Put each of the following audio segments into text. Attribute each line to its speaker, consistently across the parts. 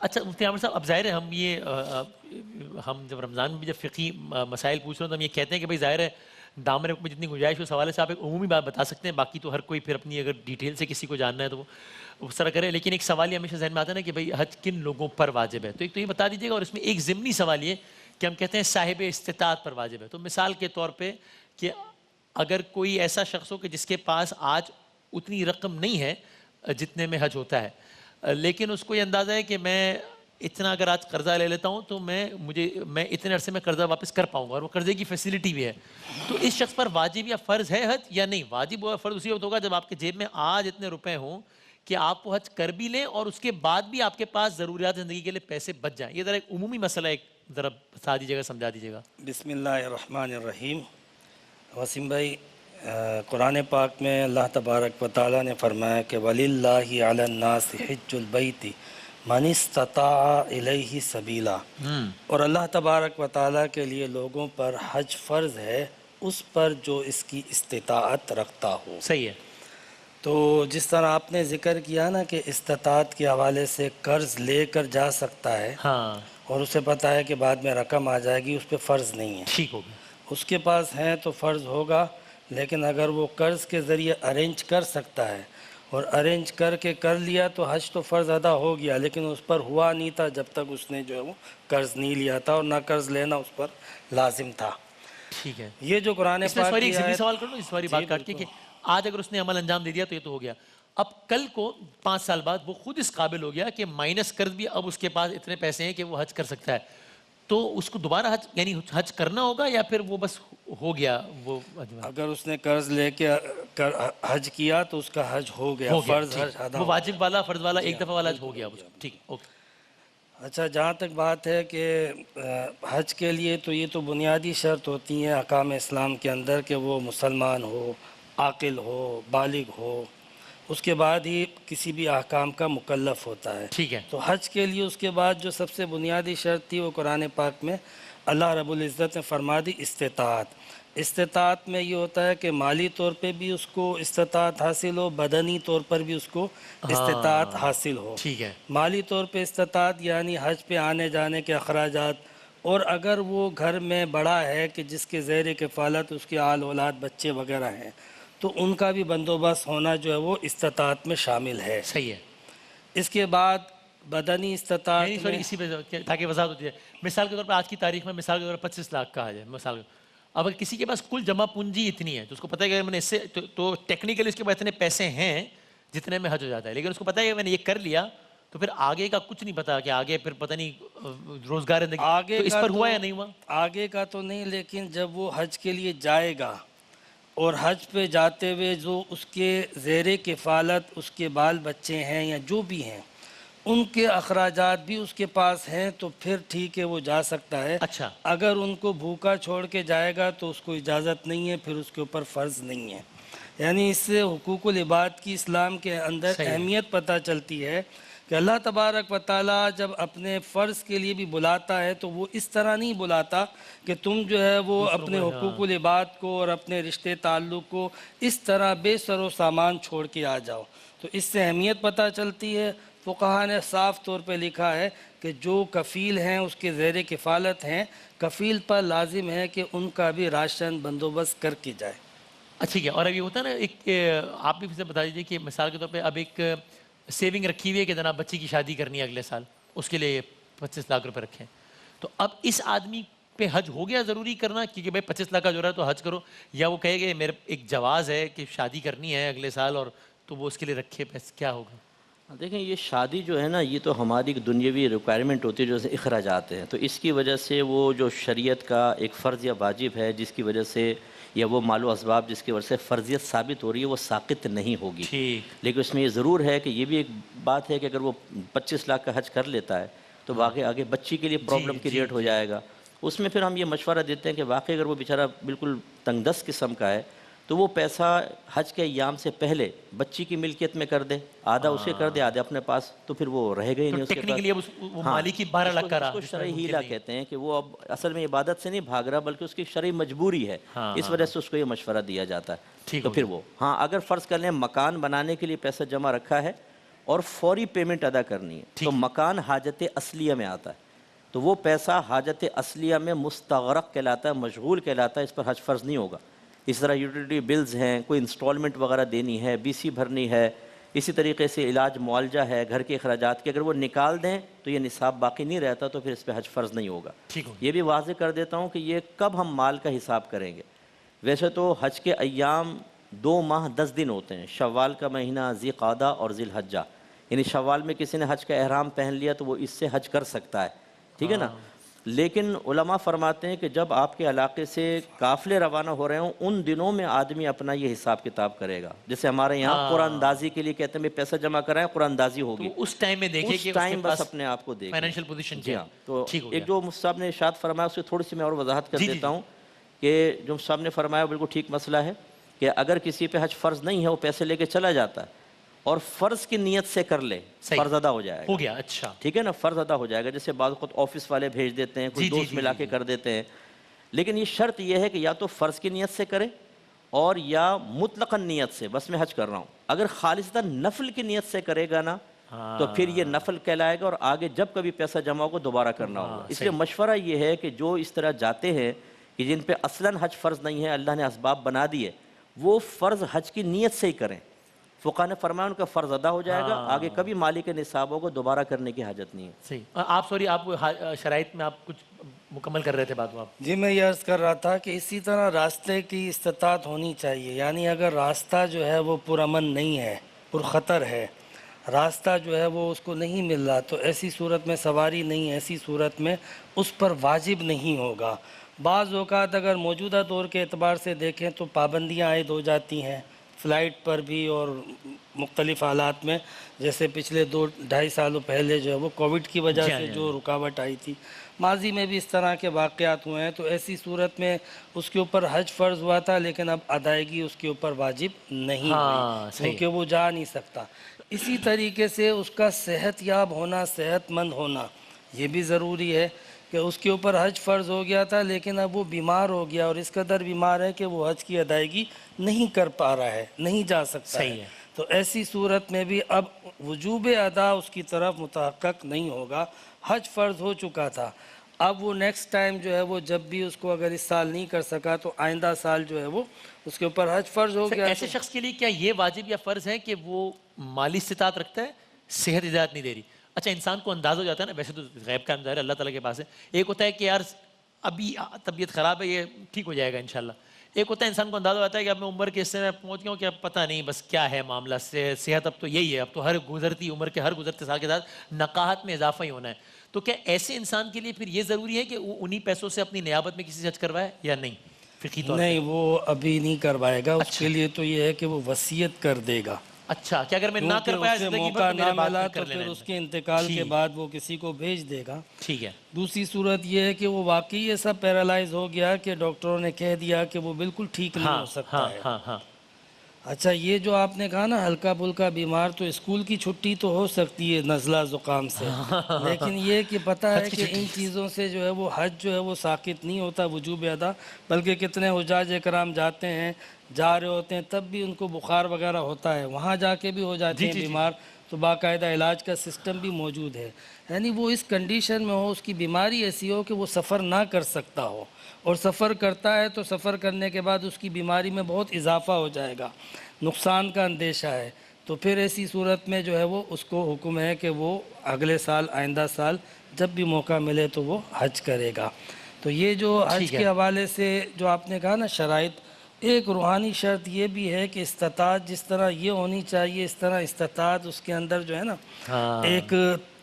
Speaker 1: اچھا مفتی عامر صاحب، اب ظاہر ہے ہم جب رمضان میں بھی جب فقہی مسائل پوچھ رہے ہیں تو ہم یہ کہتے ہیں کہ بھائی ظاہر ہے دامن حکم میں جتنی گنجائش ہے اس حوالے سے آپ ایک عمومی بات بتا سکتے ہیں، باقی تو ہر کوئی پھر اپنی اگر ڈیٹیل سے کسی کو جاننا ہے تو وہ اس طرح کرے. لیکن ایک سوال یہ ہمیشہ ذہن میں آتا ہے نا کہ بھائی حج کن لوگوں پر واجب ہے، تو ایک تو یہ بتا دیجیے گا، اور اس میں ایک ضمنی سوال یہ کہ ہم کہتے ہیں صاحب استطاعت پر واجب ہے. تو مثال کے طور پہ کہ اگر کوئی ایسا شخص ہو کہ جس کے پاس آج اتنی رقم نہیں ہے جتنے میں حج ہوتا ہے، لیکن اس کو یہ اندازہ ہے کہ میں اتنا اگر آج قرضہ لے لیتا ہوں تو میں اتنے عرصے میں قرضہ واپس کر پاؤں گا، اور وہ قرضے کی فیسلٹی بھی ہے، تو اس شخص پر واجب یا فرض ہے حج یا نہیں؟ واجب و فرض اسی وقت ہوگا جب آپ کے جیب میں آج اتنے روپے ہوں کہ آپ وہ حج کر بھی لیں اور اس کے بعد بھی آپ کے پاس ضروریات زندگی کے لیے پیسے بچ جائیں. یہ ذرا ایک عمومی مسئلہ ایک ذرا بتا دیجیے گا، سمجھا دیجیے گا.
Speaker 2: بسم اللہ الرحمن الرحیم. وسیم بھائی، قرآن پاک میں اللہ تبارک و تعالیٰ نے فرمایا کہ وَلِلَّهِ عَلَى النَّاسِ حِجُّ الْبَيْتِ مَنِ اسْتَطَاعَ إِلَيْهِ سَبِيلًا، اور اللہ تبارک و تعالیٰ کے لیے لوگوں پر حج فرض ہے اس پر جو اس کی استطاعت رکھتا ہو.
Speaker 1: صحیح ہے.
Speaker 2: تو جس طرح آپ نے ذکر کیا نا کہ استطاعت کے حوالے سے قرض لے کر جا سکتا ہے
Speaker 1: ہاں
Speaker 2: اور اسے پتہ ہے کہ بعد میں رقم آ جائے گی، اس پہ فرض نہیں ہے.
Speaker 1: ٹھیک ہو گیا.
Speaker 2: اس کے پاس ہیں تو فرض ہوگا، لیکن اگر وہ قرض کے ذریعے ارینج کر سکتا ہے اور ارینج کر کے کر لیا تو حج تو فرض ادا ہو گیا، لیکن اس پر ہوا نہیں تھا جب تک اس نے جو ہے وہ قرض نہیں لیا تھا، اور نہ قرض لینا اس پر لازم تھا.
Speaker 1: ٹھیک ہے.
Speaker 2: یہ جو قرآن
Speaker 1: اس میں
Speaker 2: پاک
Speaker 1: سوری ایک
Speaker 2: کی
Speaker 1: ضمنی
Speaker 2: آیت،
Speaker 1: سوال کر لوں اس والی بات کاٹ کے، کہ آج اگر اس نے عمل انجام دے دیا تو یہ تو ہو گیا، اب کل کو 5 سال بعد وہ خود اس قابل ہو گیا کہ مائنس قرض بھی اب اس کے پاس اتنے پیسے ہیں کہ وہ حج کر سکتا ہے، تو اس کو دوبارہ حج یعنی حج کرنا ہوگا یا پھر وہ بس ہو گیا وہ حج؟
Speaker 2: اگر اس نے قرض لے کے حج کیا تو اس کا حج ہو گیا، فرض حج ادا
Speaker 1: وہ
Speaker 2: ہو گیا.
Speaker 1: واجب والا فرض والا ایک دفعہ والا حج ہو گیا. ٹھیک، اوکے.
Speaker 2: اچھا، جہاں تک بات ہے کہ حج کے لیے تو یہ تو بنیادی شرط ہوتی ہے احکام اسلام کے اندر کہ وہ مسلمان ہو، عاقل ہو، بالغ ہو، اس کے بعد ہی کسی بھی احکام کا مکلف ہوتا ہے.
Speaker 1: ٹھیک ہے.
Speaker 2: تو حج کے لیے اس کے بعد جو سب سے بنیادی شرط تھی وہ قرآن پاک میں اللہ رب العزت نے فرما دی استطاعت. استطاعت میں یہ ہوتا ہے کہ مالی طور پہ بھی اس کو استطاعت حاصل ہو، بدنی طور پر بھی اس کو استطاعت حاصل ہو.
Speaker 1: ٹھیک ہے.
Speaker 2: مالی طور پہ استطاعت یعنی حج پہ آنے جانے کے اخراجات، اور اگر وہ گھر میں بڑا ہے کہ جس کے زیر کفالت اس کے آل اولاد بچے وغیرہ ہیں تو ان کا بھی بندوبست ہونا جو ہے وہ استطاعت میں شامل ہے.
Speaker 1: صحیح ہے.
Speaker 2: اس کے بعد بدنی استطاعت میں
Speaker 1: اسی پہ تاکہ وضاحت ہوتی ہے، مثال کے طور پر آج کی تاریخ میں مثال کے طور پر 25 لاکھ کا حج ہے مثال. اب اگر کسی کے پاس کل جمع پونجی اتنی ہے تو اس کو پتہ ہے کہ میں نے اس سے تو ٹیکنیکلی اس کے پاس اتنے پیسے ہیں جتنے میں حج ہو جاتا ہے، لیکن اس کو پتہ ہے کہ میں نے یہ کر لیا تو پھر آگے کا کچھ نہیں پتا کہ آگے پھر پتہ نہیں روزگار زندگی، تو اس پر ہوا یا نہیں ہوا؟
Speaker 2: آگے کا تو نہیں، لیکن جب وہ حج کے لیے جائے گا اور حج پہ جاتے ہوئے جو اس کے زیر کفالت اس کے بال بچے ہیں یا جو بھی ہیں ان کے اخراجات بھی اس کے پاس ہیں تو پھر ٹھیک ہے وہ جا سکتا ہے.
Speaker 1: اچھا.
Speaker 2: اگر ان کو بھوکا چھوڑ کے جائے گا تو اس کو اجازت نہیں ہے، پھر اس کے اوپر فرض نہیں ہے. یعنی اس سے حقوق العباد کی اسلام کے اندر اہمیت پتہ چلتی ہے کہ اللہ تبارک و تعالیٰ جب اپنے فرض کے لیے بھی بلاتا ہے تو وہ اس طرح نہیں بلاتا کہ تم جو ہے وہ اپنے حقوق العباد کو اور اپنے رشتے تعلق کو اس طرح بے سر و سامان چھوڑ کے آ جاؤ. تو اس سے اہمیت پتہ چلتی ہے. فقہا نے صاف طور پہ لکھا ہے کہ جو کفیل ہیں اس کے زیر کفالت ہیں، کفیل پر لازم ہے کہ ان کا بھی راشن بندوبست کر کے جائے.
Speaker 1: اچھا کیا. اور اب یہ ہوتا ہے نا ایک آپ بھی پھر بتا دیجیے کہ مثال کے طور پہ اب ایک سیونگ رکھی ہوئی ہے کہ جناب بچی کی شادی کرنی ہے اگلے سال، اس کے لیے 25 لاکھ روپے رکھیں، تو اب اس آدمی پہ حج ہو گیا ضروری کرنا کیونکہ بھائی 25 لاکھ کا جو رہا ہے تو حج کرو، یا وہ کہے کہ میرے ایک جواز ہے کہ شادی کرنی ہے اگلے سال اور تو وہ اس کے لیے رکھے پیسے، کیا ہوگا؟
Speaker 3: دیکھیں یہ شادی جو ہے نا یہ تو ہماری ایک دنیاوی ریکوائرمنٹ ہوتی ہے جو اخراجات ہیں، تو اس کی وجہ سے وہ جو شریعت کا ایک فرض یا واجب ہے جس کی وجہ سے یا وہ مال و اسباب جس کی وجہ سے فرضیت ثابت ہو رہی ہے وہ ساقط نہیں ہوگی. لیکن اس میں یہ ضرور ہے کہ یہ بھی ایک بات ہے کہ اگر وہ 25 لاکھ کا حج کر لیتا ہے تو واقعی آگے بچی کے لیے پرابلم کریٹ ہو جائے گا. اس میں پھر ہم یہ مشورہ دیتے ہیں کہ واقعی اگر وہ بیچارہ بالکل تنگ دست قسم کا ہے تو وہ پیسہ حج کے ایام سے پہلے بچی کی ملکیت میں کر دے، آدھا اسے کر دے آدھا اپنے پاس، تو پھر وہ رہے گا ہی نہیں اس کے پاس.
Speaker 1: وہ مالی کی 12 لاکھ کا رہا،
Speaker 3: اس کو شرعی ہیلہ کہتے ہیں کہ وہ اب اصل میں عبادت سے نہیں بھاگ رہا بلکہ اس کی شرعی مجبوری ہے، اس وجہ سے اس کو یہ مشورہ دیا جاتا ہے. تو پھر وہ اگر فرض کر لیں مکان بنانے کے لیے پیسہ جمع رکھا ہے اور فوری پیمنٹ ادا کرنی ہے تو مکان حاجت اصلیہ میں آتا ہے، تو وہ پیسہ حاجت اصلیہ میں مستغرق کہلاتا ہے، مشغول کہلاتا ہے، اس پر حج فرض نہیں ہوگا۔ اس طرح یوٹیلیٹی بلز ہیں، کوئی انسٹالمنٹ وغیرہ دینی ہے، بی سی بھرنی ہے، اسی طریقے سے علاج معالجہ ہے، گھر کے اخراجات کے، اگر وہ نکال دیں تو یہ نصاب باقی نہیں رہتا، تو پھر اس پہ حج فرض نہیں ہوگا۔ یہ بھی واضح کر دیتا ہوں کہ یہ کب ہم مال کا حساب کریں گے۔ ویسے تو حج کے ایام 2 ماہ 10 دن ہوتے ہیں، شوال کا مہینہ، ذی قعدہ اور ذی الحجہ، یعنی شوال میں کسی نے حج کا احرام پہن لیا تو وہ اس سے حج کر سکتا ہے، ٹھیک ہے نا۔ لیکن علماء فرماتے ہیں کہ جب آپ کے علاقے سے قافلے روانہ ہو رہے ہوں ان دنوں میں آدمی اپنا یہ حساب کتاب کرے گا، جیسے ہمارے یہاں قرآن اندازی کے لیے کہتے ہیں پیسہ جمع کرائیں، قرآن اندازی ہوگی،
Speaker 1: اس ٹائم میں دیکھیں
Speaker 3: اس
Speaker 1: کہ
Speaker 3: ٹائم بس اپنے آپ کو دیکھیں
Speaker 1: فائنینشیل پوزیشن
Speaker 3: جی
Speaker 1: کیا
Speaker 3: ہاں۔ تو
Speaker 1: ٹھیک ہو
Speaker 3: ایک
Speaker 1: گیا۔
Speaker 3: جو مفتی صاحب نے ارشاد فرمایا اس سے تھوڑی سی میں اور وضاحت کر دیتا ہوں کہ جو مفتی صاحب نے فرمایا بالکل ٹھیک مسئلہ ہے کہ اگر کسی پہ حج فرض نہیں ہے وہ پیسے لے کے چلا جاتا ہے اور فرض کی نیت سے کر لے، فرض ادا ہو جائے گا،
Speaker 1: ہو گیا، اچھا
Speaker 3: ٹھیک ہے نا، فرض ادا ہو جائے گا۔ جیسے بعض خود آفس والے بھیج دیتے ہیں، کوئی دوست ملا کے کر دیتے ہیں، لیکن یہ شرط یہ ہے کہ یا تو فرض کی نیت سے کرے اور یا مطلقاً نیت سے، بس میں حج کر رہا ہوں۔ اگر خالصتاً نفل کی نیت سے کرے گا نا تو پھر یہ نفل کہلائے گا اور آگے جب کبھی پیسہ جمع ہوگا دوبارہ کرنا ہوگا۔ اس لیے مشورہ یہ ہے کہ جو اس طرح جاتے ہیں کہ جن پہ اصلاً حج فرض نہیں ہے، اللہ نے اسباب بنا دیے، وہ فرض حج کی نیت سے ہی کریں۔ فقہ نے فرمایا ان کا فرض ادا ہو جائے گا، آگے کبھی مالی کے نصابوں کو دوبارہ کرنے کی حاجت نہیں ہے۔
Speaker 1: صحیح۔ آپ سوری، آپ شرائط میں آپ کچھ مکمل کر رہے تھے بات وہ آپ؟
Speaker 2: جی میں یہ عرض کر رہا تھا کہ اسی طرح راستے کی استطاعت ہونی چاہیے، یعنی اگر راستہ جو ہے وہ پرامن نہیں ہے، پرخطر ہے، راستہ جو ہے وہ اس کو نہیں مل رہا، تو ایسی صورت میں سواری نہیں، ایسی صورت میں اس پر واجب نہیں ہوگا۔ بعض اوقات اگر موجودہ دور کے اعتبار سے دیکھیں تو پابندیاں عائد ہو جاتی ہیں فلائٹ پر بھی اور مختلف حالات میں، جیسے پچھلے 2-2.5 سالوں پہلے جو ہے وہ کووڈ کی وجہ سے جو رکاوٹ آئی تھی، ماضی میں بھی اس طرح کے واقعات ہوئے ہیں، تو ایسی صورت میں اس کے اوپر حج فرض ہوا تھا لیکن اب ادائیگی اس کے اوپر واجب نہیں ہوئی کیونکہ وہ جا نہیں سکتا۔ اسی طریقے سے اس کا صحت یاب ہونا، صحت مند ہونا یہ بھی ضروری ہے کہ اس کے اوپر حج فرض ہو گیا تھا لیکن اب وہ بیمار ہو گیا اور اس قدر بیمار ہے کہ وہ حج کی ادائیگی نہیں کر پا رہا ہے، نہیں جا سکتا ہے، تو ایسی صورت میں بھی اب وجوب ادا اس کی طرف متحقق نہیں ہوگا۔ حج فرض ہو چکا تھا، اب وہ نیکسٹ ٹائم جو ہے وہ جب بھی اس کو اگر اس سال نہیں کر سکا تو آئندہ سال جو ہے وہ اس کے اوپر حج فرض ہو گیا۔
Speaker 1: ایسے شخص کے لیے کیا یہ واجب یا فرض ہے کہ وہ مالی استطاعت رکھتا ہے، صحت اجازت نہیں دے رہی؟ اچھا انسان کو انداز ہو جاتا ہے نا، ویسے تو غیب کا اندازہ اللہ تعالیٰ کے پاس ہے، ایک ہوتا ہے کہ یار ابھی طبیعت خراب ہے یہ ٹھیک ہو جائے گا انشاءاللہ، ایک ہوتا ہے انسان کو اندازہ ہوتا ہے کہ اب میں عمر کے حصے میں پہنچ گیا ہوں کہ اب پتہ نہیں بس کیا ہے معاملہ، صحت اب تو یہی ہے، اب تو ہر گزرتی عمر کے ہر گزرتے سال کے ساتھ نقاہت میں اضافہ ہی ہونا ہے، تو کیا ایسے انسان کے لیے پھر یہ ضروری ہے کہ وہ انہی پیسوں سے اپنی نیابت میں کسی سے حج کروائے یا نہیں فقہی طور پہ؟
Speaker 2: نہیں، وہ ابھی نہیں کروائے گا، اس کے لیے تو یہ ہے کہ وہ وصیت کر دے گا۔
Speaker 1: اچھا کہ اگر میں نہ کر پایا زندگی
Speaker 2: موقع
Speaker 1: بھر تو
Speaker 2: نہ
Speaker 1: میرے بعد
Speaker 2: ملا
Speaker 1: کر
Speaker 2: تو
Speaker 1: لینا
Speaker 2: پھر
Speaker 1: ہے۔
Speaker 2: اس کے انتقال کے بعد وہ کسی کو بھیج دے گا۔
Speaker 1: ٹھیک ہے۔
Speaker 2: دوسری صورت یہ ہے کہ وہ واقعی ایسا پیرالائز ہو گیا کہ ڈاکٹروں نے کہہ دیا کہ وہ بالکل ٹھیک نہیں ہو سکتا ہے۔
Speaker 1: ہاں
Speaker 2: اچھا یہ جو آپ نے کہا نا ہلکا پھلکا بیمار، تو اسکول کی چھٹی تو ہو سکتی ہے نزلہ زکام سے، لیکن یہ کہ پتہ ہے کہ ان چیزوں سے جو ہے وہ حج جو ہے وہ ساقط نہیں ہوتا وجوب ادا، بلکہ کتنے حجاج اکرام جاتے ہیں، جا رہے ہوتے ہیں تب بھی ان کو بخار وغیرہ ہوتا ہے، وہاں جا کے بھی ہو جاتے ہیں بیمار، تو باقاعدہ علاج کا سسٹم بھی موجود ہے، یعنی وہ اس کنڈیشن میں ہو، اس کی بیماری ایسی ہو کہ وہ سفر نہ کر سکتا ہو، اور سفر کرتا ہے تو سفر کرنے کے بعد اس کی بیماری میں بہت اضافہ ہو جائے گا، نقصان کا اندیشہ ہے، تو پھر ایسی صورت میں جو ہے وہ اس کو حکم ہے کہ وہ اگلے سال آئندہ سال جب بھی موقع ملے تو وہ حج کرے گا۔ تو یہ جو حج کے حوالے سے جو آپ نے کہا نا شرائط، ایک روحانی شرط یہ بھی ہے کہ استطاعت جس طرح یہ ہونی چاہیے اس طرح استطاعت اس کے اندر جو ہے نا ایک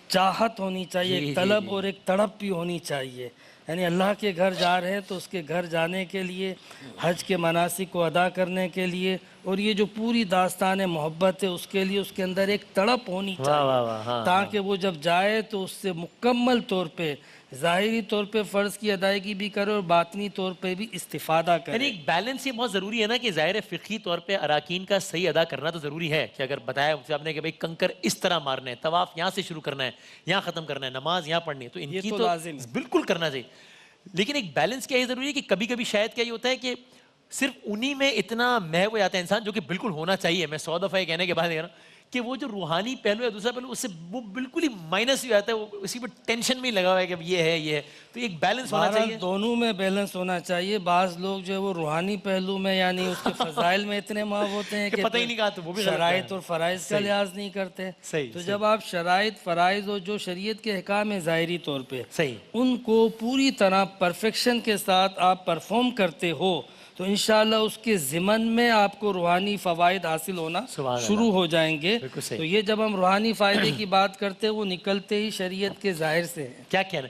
Speaker 2: چاہت ہونی چاہیے، ایک طلب اور ایک تڑپ بھی ہونی چاہیے، یعنی اللہ کے گھر جا رہے ہیں تو اس کے گھر جانے کے لیے، حج کے مناسک کو ادا کرنے کے لیے، اور یہ جو پوری داستان محبت ہے اس کے لیے اس کے اندر ایک تڑپ ہونی چاہیے، تاکہ وہ جب جائے تو اس سے مکمل طور پہ ظاہری طور پہ فرض کی ادائیگی بھی کرے اور باطنی طور پہ بھی استفادہ کرے۔
Speaker 1: یعنی ایک بیلنس یہ بہت ضروری ہے نا کہ ظاہر فقہی طور پہ اراکین کا صحیح ادا کرنا تو ضروری ہے کہ اگر بتایا آپ نے کہ بھئی کنکر اس طرح مارنا ہے، طواف یہاں سے شروع کرنا ہے، یہاں ختم کرنا ہے، نماز یہاں پڑھنی ہے، تو ان کی تو بالکل کرنا چاہیے، لیکن ایک بیلنس کیا یہ ضروری ہے کہ کبھی کبھی شاید کیا یہ ہوتا ہے کہ صرف انہی میں اتنا محو ہو جاتا ہے انسان جو کہ بالکل ہونا چاہیے، میں 100 دفعہ یہ کہنے کے بعد کہ وہ جو روحانی پہلو ہے دوسرا پہلو اس سے وہ بالکل ہی مائنس ہی آتا ہے, وہ اسی پر ٹینشن میں ہی لگا ہوا ہے کہ اب یہ ہے, تو ایک بیلنس ہونا چاہیے.
Speaker 2: بہرحال دونوں میں بیلنس ہونا چاہیے. بعض لوگ جو ہے وہ روحانی پہلو میں یعنی اس کے فضائل میں اتنے ماہر ہوتے ہیں کہ
Speaker 1: پتہ ہی نہیں کہا, تو وہ بھی غلط ہے.
Speaker 2: شرائط اور فرائض کا لحاظ نہیں کرتے. تو جب آپ شرائط فرائض اور جو شریعت کے احکام ہیں ظاہری طور پہ ان کو پوری طرح پرفیکشن کے ساتھ آپ پرفارم کرتے ہو تو انشاءاللہ اس کے ضمن میں آپ کو روحانی فوائد حاصل ہونا شروع ہو جائیں گے. تو یہ جب ہم روحانی فائدے کی بات کرتے ہیں وہ نکلتے ہی شریعت کے ظاہر سے ہیں.
Speaker 1: کیا کہنا